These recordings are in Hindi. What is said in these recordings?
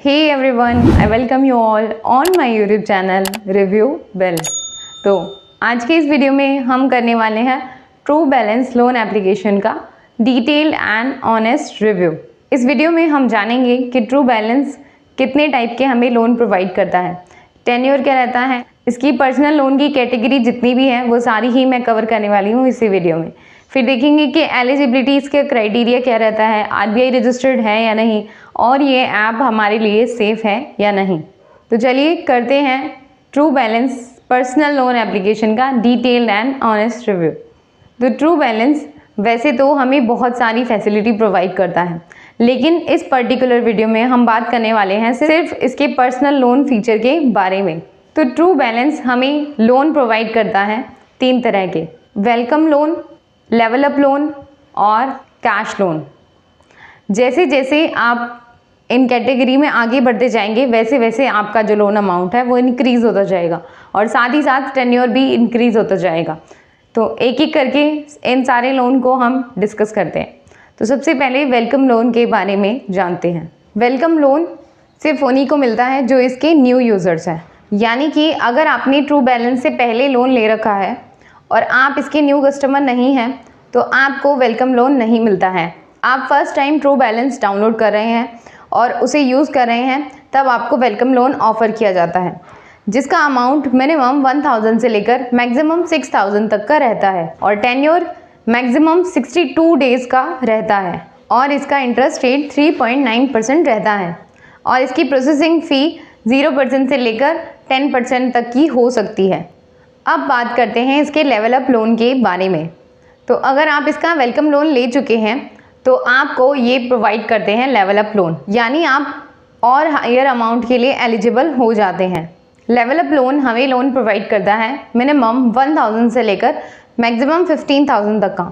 Hey everyone, I welcome you all on my YouTube channel Review Bill। तो आज के इस वीडियो में हम करने वाले हैं ट्रू बैलेंस लोन एप्लीकेशन का डिटेल एंड ऑनेस्ट रिव्यू। इस वीडियो में हम जानेंगे कि ट्रू बैलेंस कितने टाइप के हमें लोन प्रोवाइड करता है, टेन्योर क्या रहता है, इसकी पर्सनल लोन की कैटेगरी जितनी भी है वो सारी ही मैं कवर करने वाली हूँ इसी वीडियो में। फिर देखेंगे कि एलिजिबिलिटी इसके क्राइटेरिया क्या रहता है, आरबीआई रजिस्टर्ड है या नहीं, और ये ऐप हमारे लिए सेफ़ है या नहीं। तो चलिए करते हैं true balance personal loan application का डिटेल्ड एंड ऑनेस्ट रिव्यू। तो ट्रू बैलेंस वैसे तो हमें बहुत सारी फैसिलिटी प्रोवाइड करता है, लेकिन इस पर्टिकुलर वीडियो में हम बात करने वाले हैं सिर्फ इसके पर्सनल लोन फीचर के बारे में। तो ट्रू बैलेंस हमें लोन प्रोवाइड करता है 3 तरह के, welcome loan, level up loan और कैश लोन। जैसे जैसे आप इन कैटेगरी में आगे बढ़ते जाएंगे वैसे वैसे आपका जो लोन अमाउंट है वो इंक्रीज़ होता जाएगा और साथ ही साथ टेन्योर भी इंक्रीज़ होता जाएगा। तो एक एक करके इन सारे लोन को हम डिस्कस करते हैं। तो सबसे पहले वेलकम लोन के बारे में जानते हैं। वेलकम लोन सिर्फ उन्हीं को मिलता है जो इसके न्यू यूज़र्स हैं, यानी कि अगर आपने ट्रू बैलेंस से पहले लोन ले रखा है और आप इसके न्यू कस्टमर नहीं हैं तो आपको वेलकम लोन नहीं मिलता है। आप first time true balance download कर रहे हैं और उसे यूज़ कर रहे हैं तब आपको वेलकम लोन ऑफ़र किया जाता है, जिसका अमाउंट मिनिमम 1000 से लेकर मैक्सिमम 6000 तक का रहता है और टेन्योर मैक्सिमम 62 डेज़ का रहता है और इसका इंटरेस्ट रेट 3.9% रहता है और इसकी प्रोसेसिंग फ़ी 0% से लेकर 10% तक की हो सकती है। अब बात करते हैं इसके लेवल अप लोन के बारे में। तो अगर आप इसका वेलकम लोन ले चुके हैं तो आपको ये प्रोवाइड करते हैं लेवल अप लोन, यानी आप और हायर अमाउंट के लिए एलिजिबल हो जाते हैं। लेवल अप लोन हमें लोन प्रोवाइड करता है मिनिमम 1000 से लेकर मैक्सिमम 15000 तक का,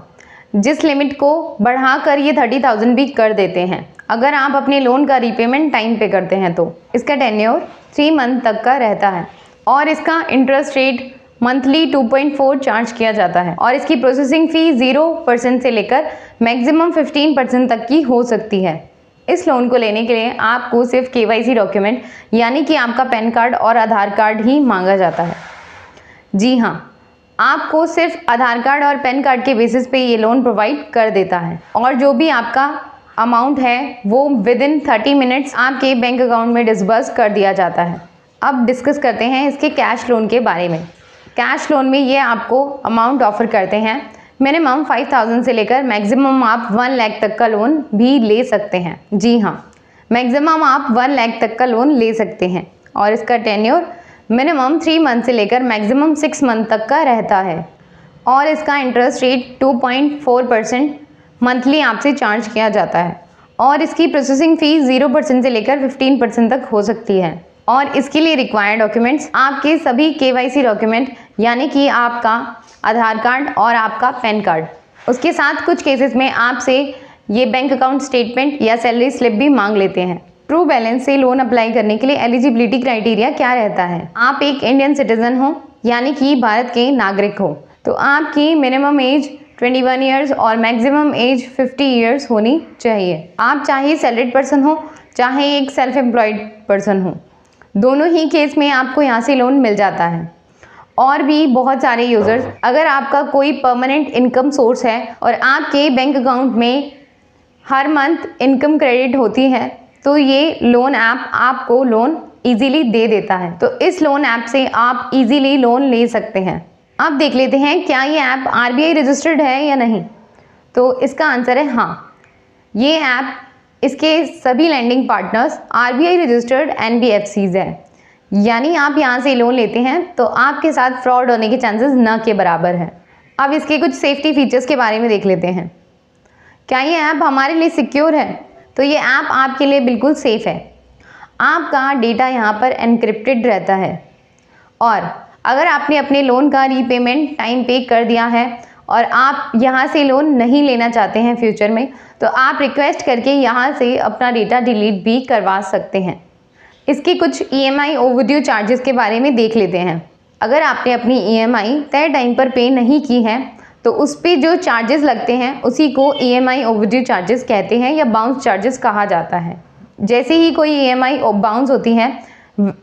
जिस लिमिट को बढ़ाकर ये 30000 भी कर देते हैं अगर आप अपने लोन का रीपेमेंट टाइम पे करते हैं। तो इसका टेन्योर 3 मंथ तक का रहता है और इसका इंटरेस्ट रेट मंथली 2.4 चार्ज किया जाता है और इसकी प्रोसेसिंग फ़ी 0% से लेकर मैक्सिमम 15% तक की हो सकती है। इस लोन को लेने के लिए आपको सिर्फ KYC डॉक्यूमेंट यानी कि आपका पैन कार्ड और आधार कार्ड ही मांगा जाता है। जी हाँ, आपको सिर्फ आधार कार्ड और पैन कार्ड के बेसिस पे ये लोन प्रोवाइड कर देता है और जो भी आपका अमाउंट है वो विदिन 30 मिनट्स आपके बैंक अकाउंट में डिसबर्स कर दिया जाता है। अब डिस्कस करते हैं इसके कैश लोन के बारे में। कैश लोन में ये आपको अमाउंट ऑफ़र करते हैं मिनिमम 5000 से लेकर मैक्सिमम आप 1 लाख तक का लोन भी ले सकते हैं। जी हाँ, मैक्सिमम आप 1 लाख तक का लोन ले सकते हैं और इसका टेन्योर मिनिमम 3 मंथ से लेकर मैक्सिमम 6 मंथ तक का रहता है और इसका इंटरेस्ट रेट 2.4% मंथली आपसे चार्ज किया जाता है और इसकी प्रोसेसिंग फ़ी 0% से लेकर 15% तक हो सकती है और इसके लिए रिक्वायर्ड डॉक्यूमेंट्स आपके सभी KYC डॉक्यूमेंट यानी कि आपका आधार कार्ड और आपका पैन कार्ड। उसके साथ कुछ केसेस में आपसे ये बैंक अकाउंट स्टेटमेंट या सैलरी स्लिप भी मांग लेते हैं। ट्रू बैलेंस से लोन अप्लाई करने के लिए एलिजिबिलिटी क्राइटेरिया क्या रहता है? आप एक इंडियन सिटीज़न हो यानी कि भारत के नागरिक हो तो आपकी मिनिमम एज 21 ईयर्स और मैक्सिमम एज 50 ईयर्स होनी चाहिए। आप चाहे सैलरीड पर्सन हो चाहे एक सेल्फ एम्प्लॉयड पर्सन हो, दोनों ही केस में आपको यहाँ से लोन मिल जाता है। और भी बहुत सारे यूज़र्स, अगर आपका कोई परमानेंट इनकम सोर्स है और आपके बैंक अकाउंट में हर मंथ इनकम क्रेडिट होती है तो ये लोन ऐप आपको लोन इजीली दे देता है। तो इस लोन ऐप से आप इजीली लोन ले सकते हैं। अब देख लेते हैं क्या ये ऐप RBI रजिस्टर्ड है या नहीं। तो इसका आंसर है हाँ, ये ऐप इसके सभी lending partners RBI registered NBFCs हैं, यानी आप यहाँ से लोन लेते हैं तो आपके साथ फ्रॉड होने के चांसेस न के बराबर हैं। अब इसके कुछ सेफ्टी फीचर्स के बारे में देख लेते हैं। क्या ये ऐप हमारे लिए सिक्योर है? तो ये ऐप आपके लिए बिल्कुल सेफ़ है। आपका डेटा यहाँ पर एनक्रिप्टेड रहता है और अगर आपने अपने लोन का रीपेमेंट टाइम पे कर दिया है और आप यहाँ से लोन नहीं लेना चाहते हैं फ्यूचर में तो आप रिक्वेस्ट करके यहाँ से अपना डेटा डिलीट भी करवा सकते हैं। इसके कुछ EMI ओवरड्यू चार्जेस के बारे में देख लेते हैं। अगर आपने अपनी EMI तय टाइम पर पे नहीं की है तो उस पर जो चार्जेस लगते हैं उसी को EMI ओवरड्यू चार्जेस कहते हैं या बाउंस चार्जेस कहा जाता है। जैसे ही कोई EMI बाउंस होती है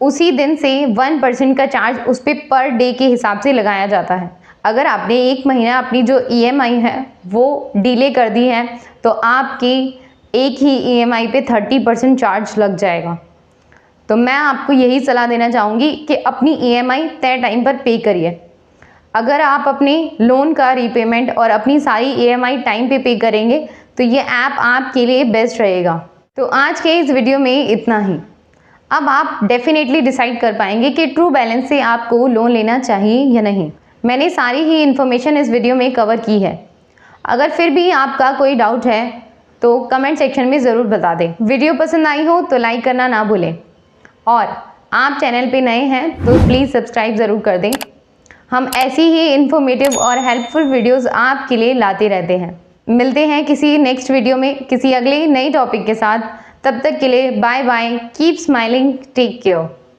उसी दिन से 1% का चार्ज उस पर डे के हिसाब से लगाया जाता है। अगर आपने एक महीना अपनी जो EMI है वो डिले कर दी है तो आपकी एक ही EMI पे 30% चार्ज लग जाएगा। तो मैं आपको यही सलाह देना चाहूँगी कि अपनी EMI तय टाइम पर पे करिए। अगर आप अपने लोन का रीपेमेंट और अपनी सारी EMI टाइम पे पे करेंगे तो ये ऐप आपके लिए बेस्ट रहेगा। तो आज के इस वीडियो में इतना ही। अब आप डेफिनेटली डिसाइड कर पाएंगे कि ट्रू बैलेंस से आपको लोन लेना चाहिए या नहीं। मैंने सारी ही इन्फॉर्मेशन इस वीडियो में कवर की है। अगर फिर भी आपका कोई डाउट है तो कमेंट सेक्शन में ज़रूर बता दें। वीडियो पसंद आई हो तो लाइक करना ना भूलें और आप चैनल पे नए हैं तो प्लीज़ सब्सक्राइब ज़रूर कर दें। हम ऐसी ही इन्फॉर्मेटिव और हेल्पफुल वीडियोस आपके लिए लाते रहते हैं। मिलते हैं किसी नेक्स्ट वीडियो में किसी अगले नई टॉपिक के साथ। तब तक के लिए bye bye, keep smiling, take care.